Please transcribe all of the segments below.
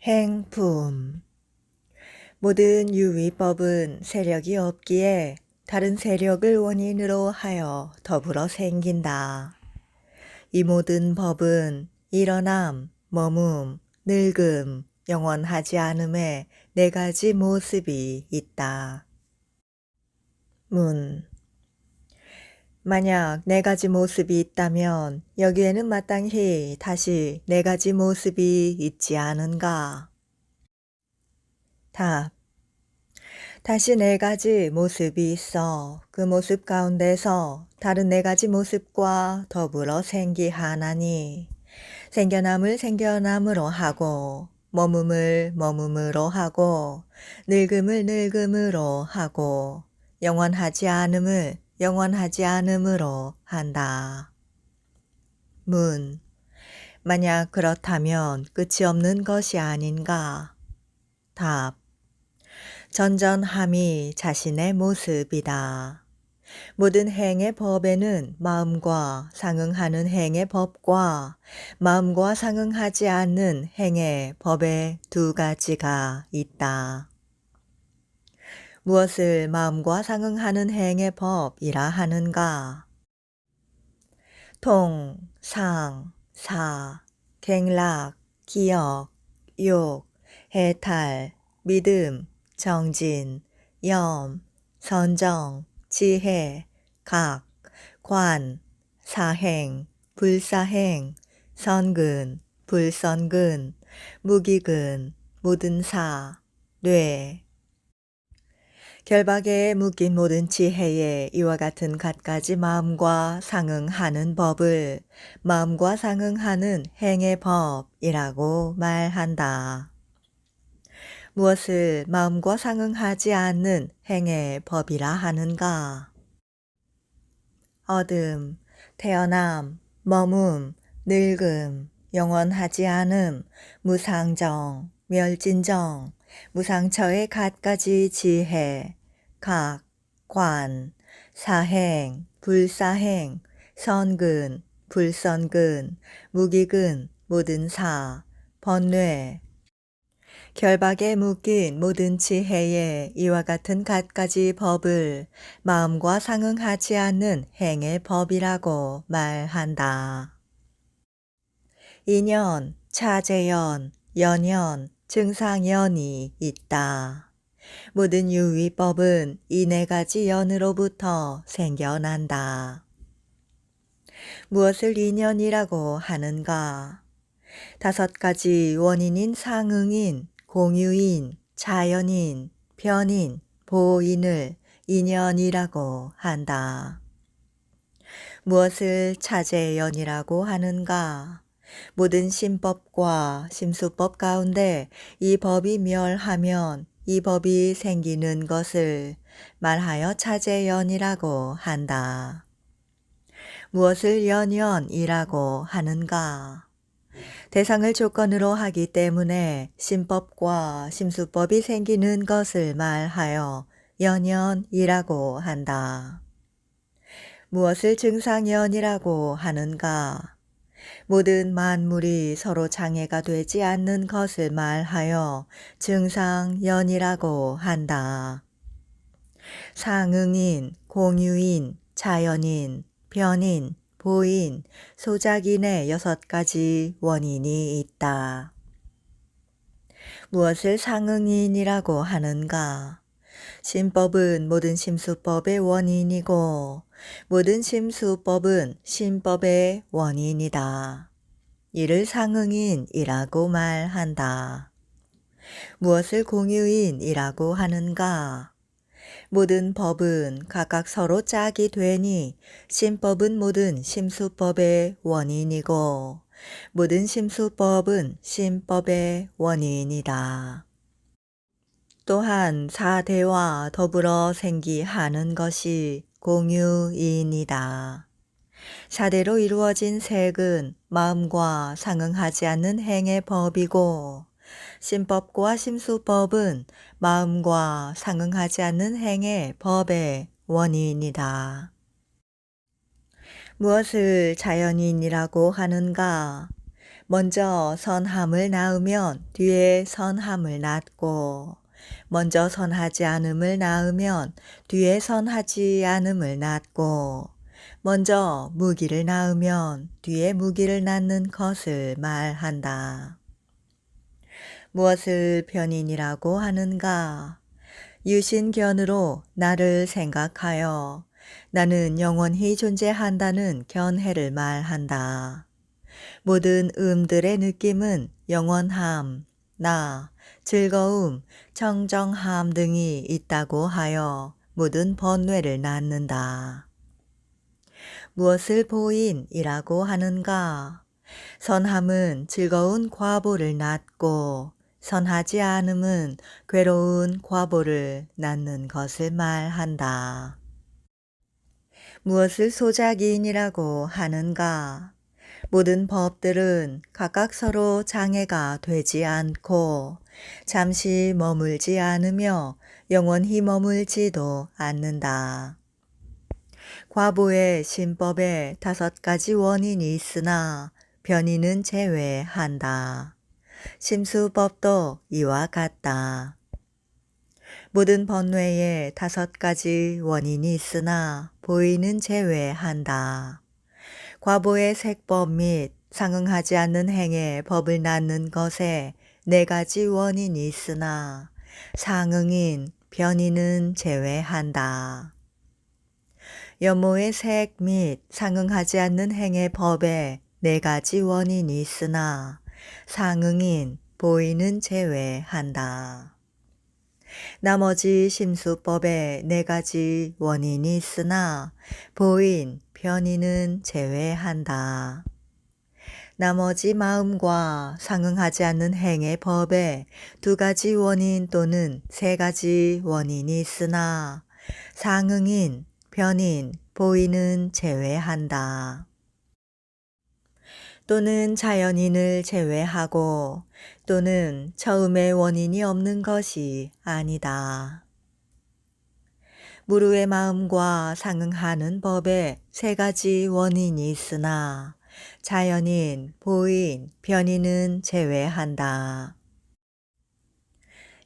행품. 모든 유의법은 세력이 없기에 다른 세력을 원인으로 하여 더불어 생긴다. 이 모든 법은 일어남, 머문, 늙음, 영원하지 않음의 네 가지 모습이 있다. 문. 만약 네 가지 모습이 있다면 여기에는 마땅히 다시 네 가지 모습이 있지 않은가? 답. 다시 네 가지 모습이 있어 그 모습 가운데서 다른 네 가지 모습과 더불어 생기하나니 생겨남을 생겨남으로 하고 머금을 머금으로 하고 늙음을 늙음으로 하고 영원하지 않음을 영원하지 않음으로 한다. 문. 만약 그렇다면 끝이 없는 것이 아닌가? 답. 전전함이 자신의 모습이다. 모든 행의 법에는 마음과 상응하는 행의 법과 마음과 상응하지 않는 행의 법의 두 가지가 있다. 무엇을 마음과 상응하는 행의 법이라 하는가? 통, 상, 사, 갱락, 기억, 욕, 해탈, 믿음, 정진, 염, 선정, 지혜, 각, 관, 사행, 불사행, 선근, 불선근, 무기근, 모든 사, 뇌. 결박에 묶인 모든 지혜에 이와 같은 갖가지 마음과 상응하는 법을 마음과 상응하는 행의 법이라고 말한다. 무엇을 마음과 상응하지 않는 행의 법이라 하는가? 어둠, 태어남, 머문, 늙음, 영원하지 않음, 무상정, 멸진정, 무상처의 갖가지 지혜, 각, 관, 사행, 불사행, 선근, 불선근, 무기근, 모든 사, 번뇌. 결박에 묶인 모든 지혜에 이와 같은 갖가지 법을 마음과 상응하지 않는 행의 법이라고 말한다. 인연, 차제연, 연연, 증상연이 있다. 모든 유의법은 이 네 가지 연으로부터 생겨난다. 무엇을 인연이라고 하는가? 다섯 가지 원인인 상응인, 공유인, 자연인, 편인, 보인을 인연이라고 한다. 무엇을 차제연이라고 하는가? 모든 심법과 심수법 가운데 이 법이 멸하면 이 법이 생기는 것을 말하여 차제연이라고 한다. 무엇을 연연이라고 하는가? 대상을 조건으로 하기 때문에 심법과 심수법이 생기는 것을 말하여 연연이라고 한다. 무엇을 증상연이라고 하는가? 모든 만물이 서로 장애가 되지 않는 것을 말하여 증상연이라고 한다. 상응인, 공유인, 자연인, 변인, 보인, 소작인의 여섯 가지 원인이 있다. 무엇을 상응인이라고 하는가? 심법은 모든 심수법의 원인이고 모든 심수법은 심법의 원인이다. 이를 상응인이라고 말한다. 무엇을 공유인이라고 하는가? 모든 법은 각각 서로 짝이 되니 심법은 모든 심수법의 원인이고 모든 심수법은 심법의 원인이다. 또한 사대와 더불어 생기하는 것이 공유인이다. 사대로 이루어진 색은 마음과 상응하지 않는 행의 법이고 심법과 심수법은 마음과 상응하지 않는 행의 법의 원인이다. 무엇을 자연인이라고 하는가? 먼저 선함을 낳으면 뒤에 선함을 낳고 먼저 선하지 않음을 낳으면 뒤에 선하지 않음을 낳고 먼저 무기를 낳으면 뒤에 무기를 낳는 것을 말한다. 무엇을 변인이라고 하는가? 유신견으로 나를 생각하여 나는 영원히 존재한다는 견해를 말한다. 모든 음들의 느낌은 영원함, 나, 즐거움, 청정함 등이 있다고 하여 모든 번뇌를 낳는다. 무엇을 보인이라고 하는가? 선함은 즐거운 과보를 낳고 선하지 않음은 괴로운 과보를 낳는 것을 말한다. 무엇을 소작인이라고 하는가? 모든 법들은 각각 서로 장애가 되지 않고 잠시 머물지 않으며 영원히 머물지도 않는다. 과보의 신법에 5가지 원인이 있으나 변인은 제외한다. 심수법도 이와 같다. 모든 번뇌에 5가지 원인이 있으나 보이는 제외한다. 과보의 색법 및 상응하지 않는 행의 법을 낳는 것에 4가지 원인이 있으나 상응인 변인은 제외한다. 연모의 색 및 상응하지 않는 행의 법에 4가지 원인이 있으나 상응인 보이는 제외한다. 나머지 심수법에 4가지 원인이 있으나 보인, 변인은 제외한다. 나머지 마음과 상응하지 않는 행의 법에 2가지 원인 또는 3가지 원인이 있으나 상응인, 변인, 보이는 제외한다. 또는 자연인을 제외하고 또는 처음에 원인이 없는 것이 아니다. 무르의 마음과 상응하는 법에 3가지 원인이 있으나 자연인, 보인, 변인은 제외한다.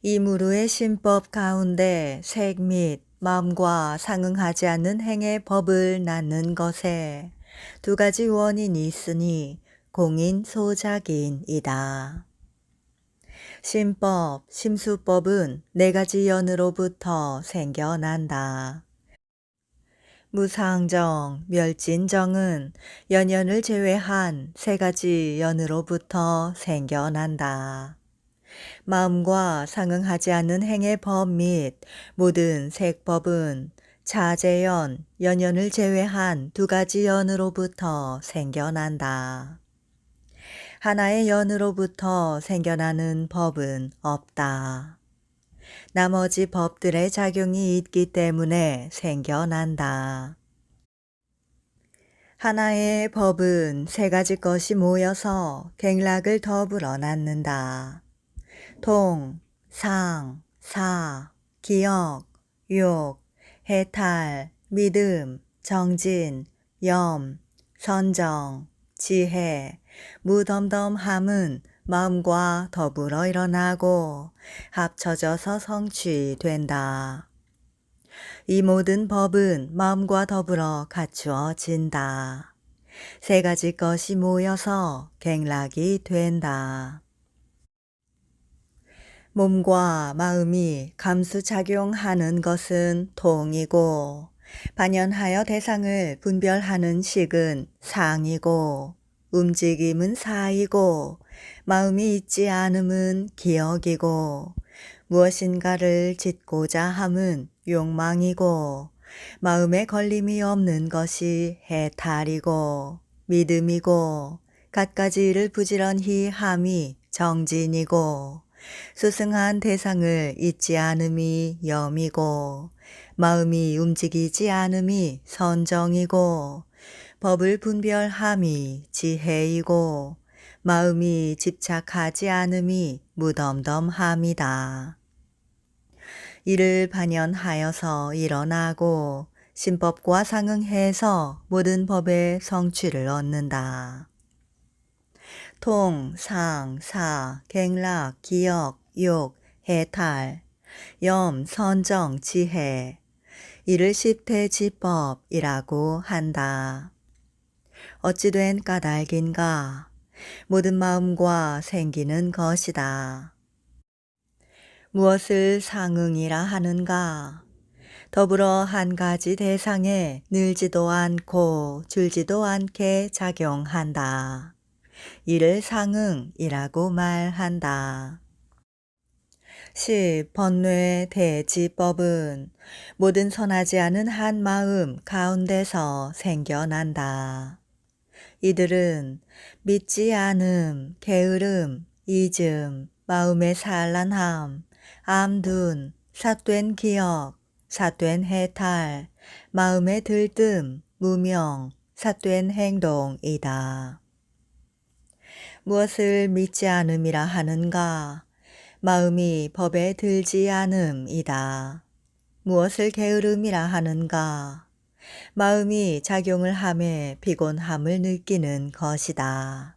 이 무르의 신법 가운데 색 및 마음과 상응하지 않는 행의 법을 낳는 것에 2가지 원인이 있으니 공인소작인이다. 신법, 심수법은 4가지 연으로부터 생겨난다. 무상정, 멸진정은 연연을 제외한 3가지 연으로부터 생겨난다. 마음과 상응하지 않는 행의 법 및 모든 색법은 자재연, 연연을 제외한 2가지 연으로부터 생겨난다. 하나의 연으로부터 생겨나는 법은 없다. 나머지 법들의 작용이 있기 때문에 생겨난다. 하나의 법은 3가지 것이 모여서 갱락을 더불어 낳는다. 통, 상, 사, 기억, 욕, 해탈, 믿음, 정진, 염, 선정, 지혜, 무덤덤함은 마음과 더불어 일어나고 합쳐져서 성취된다. 이 모든 법은 마음과 더불어 갖추어진다. 3가지 것이 모여서 갱락이 된다. 몸과 마음이 감수작용하는 것은 통이고 반연하여 대상을 분별하는 식은 상이고 움직임은 사이고 마음이 있지 않음은 기억이고 무엇인가를 짓고자 함은 욕망이고 마음에 걸림이 없는 것이 해탈이고 믿음이고 갖가지 일을 부지런히 함이 정진이고 스승한 대상을 잊지 않음이 염이고 마음이 움직이지 않음이 선정이고 법을 분별함이 지혜이고 마음이 집착하지 않음이 무덤덤함이다. 이를 반연하여서 일어나고 신법과 상응해서 모든 법의 성취를 얻는다. 통, 상, 사, 갱락, 기역, 욕, 해탈, 염, 선정, 지혜. 이를 십태지법이라고 한다. 어찌된 까닭인가? 모든 마음과 생기는 것이다. 무엇을 상응이라 하는가? 더불어 한 가지 대상에 늘지도 않고 줄지도 않게 작용한다. 이를 상응이라고 말한다. 10. 번뇌 대지법은 모든 선하지 않은 한 마음 가운데서 생겨난다. 이들은 믿지 않음, 게으름, 잊음, 마음의 산란함, 암둔, 삿된 기억, 삿된 해탈, 마음의 들뜸, 무명, 삿된 행동이다. 무엇을 믿지 않음이라 하는가? 마음이 법에 들지 않음이다. 무엇을 게으름이라 하는가? 마음이 작용을 함에 피곤함을 느끼는 것이다.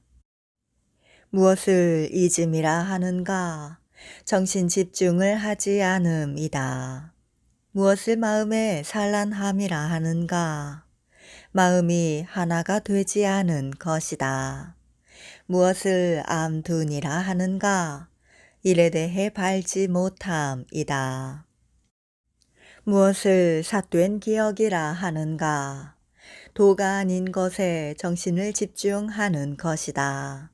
무엇을 잊음이라 하는가? 정신 집중을 하지 않음이다. 무엇을 마음에 산란함이라 하는가? 마음이 하나가 되지 않은 것이다. 무엇을 암둔이라 하는가? 일에 대해 발지 못함이다. 무엇을 삿된 기억이라 하는가? 도가 아닌 것에 정신을 집중하는 것이다.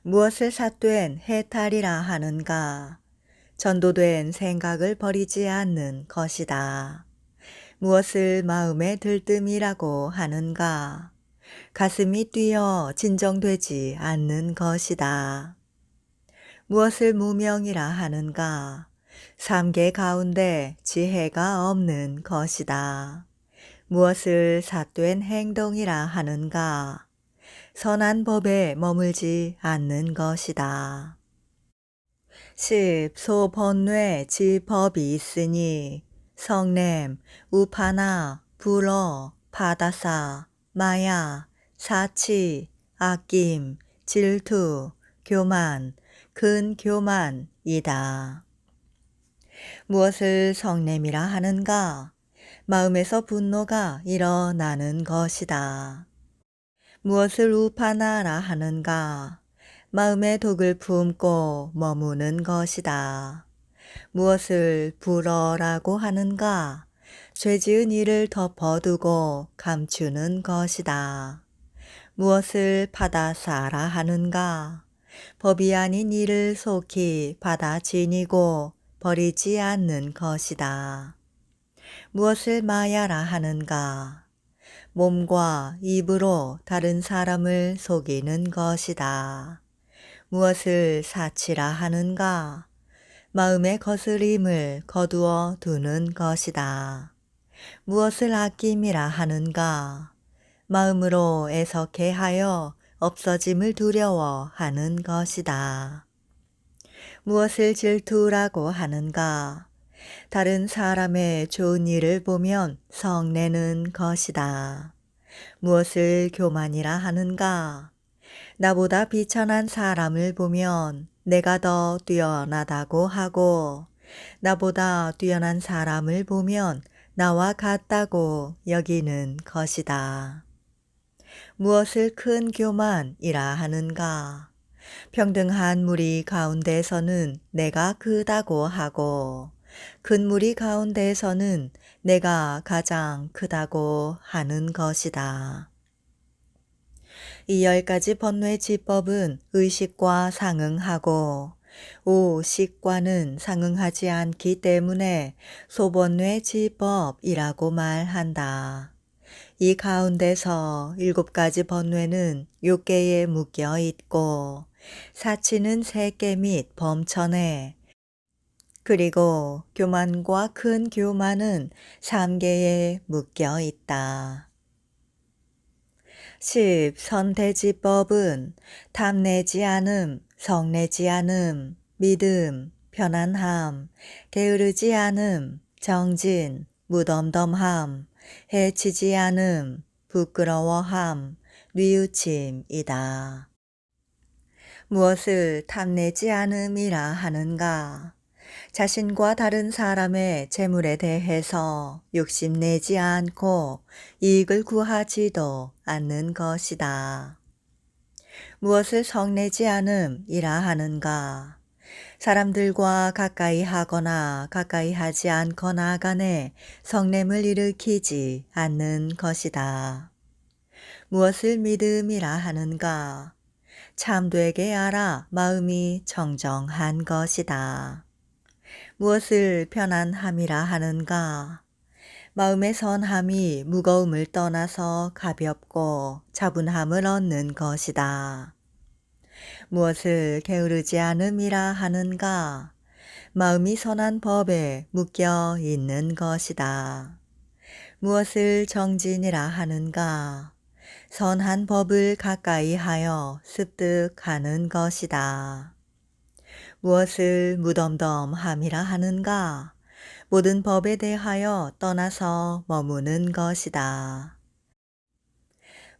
무엇을 삿된 해탈이라 하는가? 전도된 생각을 버리지 않는 것이다. 무엇을 마음에 들뜸이라고 하는가? 가슴이 뛰어 진정되지 않는 것이다. 무엇을 무명이라 하는가? 삼계 가운데 지혜가 없는 것이다. 무엇을 삿된 행동이라 하는가? 선한 법에 머물지 않는 것이다. 10. 소번뇌 지법이 있으니 성냄, 우파나, 불어, 바다사, 마야, 사치, 아낌, 질투, 교만, 근교만이다. 무엇을 성냄이라 하는가? 마음에서 분노가 일어나는 것이다. 무엇을 우파나라 하는가? 마음에 독을 품고 머무는 것이다. 무엇을 불어라고 하는가? 죄지은 일을 덮어두고 감추는 것이다. 무엇을 받아사라 하는가? 법이 아닌 일을 속히 받아 지니고 버리지 않는 것이다. 무엇을 마야라 하는가? 몸과 입으로 다른 사람을 속이는 것이다. 무엇을 사치라 하는가? 마음의 거스림을 거두어 두는 것이다. 무엇을 아낌이라 하는가? 마음으로 애석해 하여 없어짐을 두려워하는 것이다. 무엇을 질투라고 하는가? 다른 사람의 좋은 일을 보면 성내는 것이다. 무엇을 교만이라 하는가? 나보다 비천한 사람을 보면 내가 더 뛰어나다고 하고 나보다 뛰어난 사람을 보면 나와 같다고 여기는 것이다. 무엇을 큰 교만이라 하는가? 평등한 무리 가운데서는 내가 크다고 하고 큰 무리 가운데서는 내가 가장 크다고 하는 것이다. 이 10가지 번뇌 지법은 의식과 상응하고 오식과는 상응하지 않기 때문에 소번뇌 지법이라고 말한다. 이 가운데서 7가지 번뇌는 6개에 묶여 있고 사치는 3개 및 범천에 그리고 교만과 큰 교만은 3개에 묶여 있다. 10. 선대지법은 탐내지 않음, 성내지 않음, 믿음, 편안함, 게으르지 않음, 정진, 무덤덤함, 해치지 않음, 부끄러워함, 뉘우침이다. 무엇을 탐내지 않음이라 하는가? 자신과 다른 사람의 재물에 대해서 욕심내지 않고 이익을 구하지도 않는 것이다. 무엇을 성내지 않음이라 하는가? 사람들과 가까이 하거나 가까이 하지 않거나 간에 성냄을 일으키지 않는 것이다. 무엇을 믿음이라 하는가? 참되게 알아 마음이 정정한 것이다. 무엇을 편안함이라 하는가? 마음의 선함이 무거움을 떠나서 가볍고 차분함을 얻는 것이다. 무엇을 게으르지 않음이라 하는가? 마음이 선한 법에 묶여 있는 것이다. 무엇을 정진이라 하는가? 선한 법을 가까이 하여 습득하는 것이다. 무엇을 무덤덤함이라 하는가? 모든 법에 대하여 떠나서 머무는 것이다.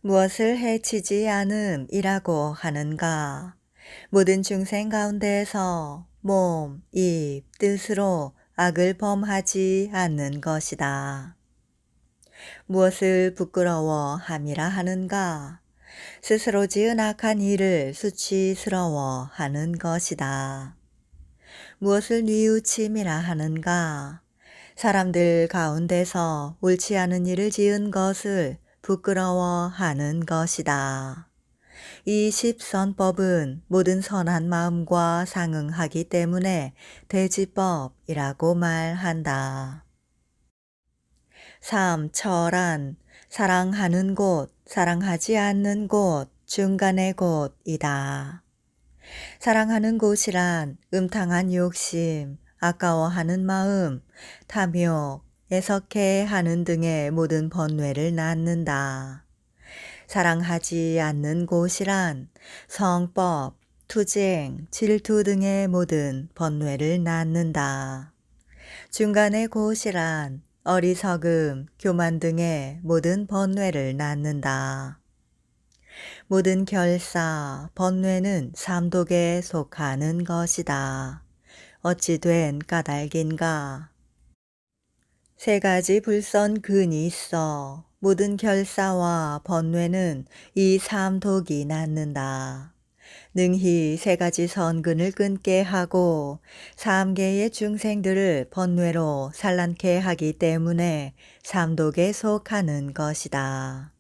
무엇을 해치지 않음이라고 하는가? 모든 중생 가운데에서 몸, 입, 뜻으로 악을 범하지 않는 것이다. 무엇을 부끄러워함이라 하는가? 스스로 지은 악한 일을 수치스러워하는 것이다. 무엇을 뉘우침이라 하는가? 사람들 가운데서 옳지 않은 일을 지은 것을 부끄러워하는 것이다. 이 십선법은 모든 선한 마음과 상응하기 때문에 대지법이라고 말한다. 3. 철안, 사랑하는 곳, 사랑하지 않는 곳, 중간의 곳이다. 사랑하는 곳이란 음탕한 욕심, 아까워하는 마음, 탐욕, 애석해하는 등의 모든 번뇌를 낳는다. 사랑하지 않는 곳이란 성법, 투쟁, 질투 등의 모든 번뇌를 낳는다. 중간의 곳이란 어리석음, 교만 등의 모든 번뇌를 낳는다. 모든 결사, 번뇌는 삼독에 속하는 것이다. 어찌 된 까닭인가? 세 가지 불선근이 있어 모든 결사와 번뇌는 이 삼독이 낳는다. 능히 세 가지 선근을 끊게 하고 3개의 중생들을 번뇌로 산란케 하기 때문에 삼독에 속하는 것이다.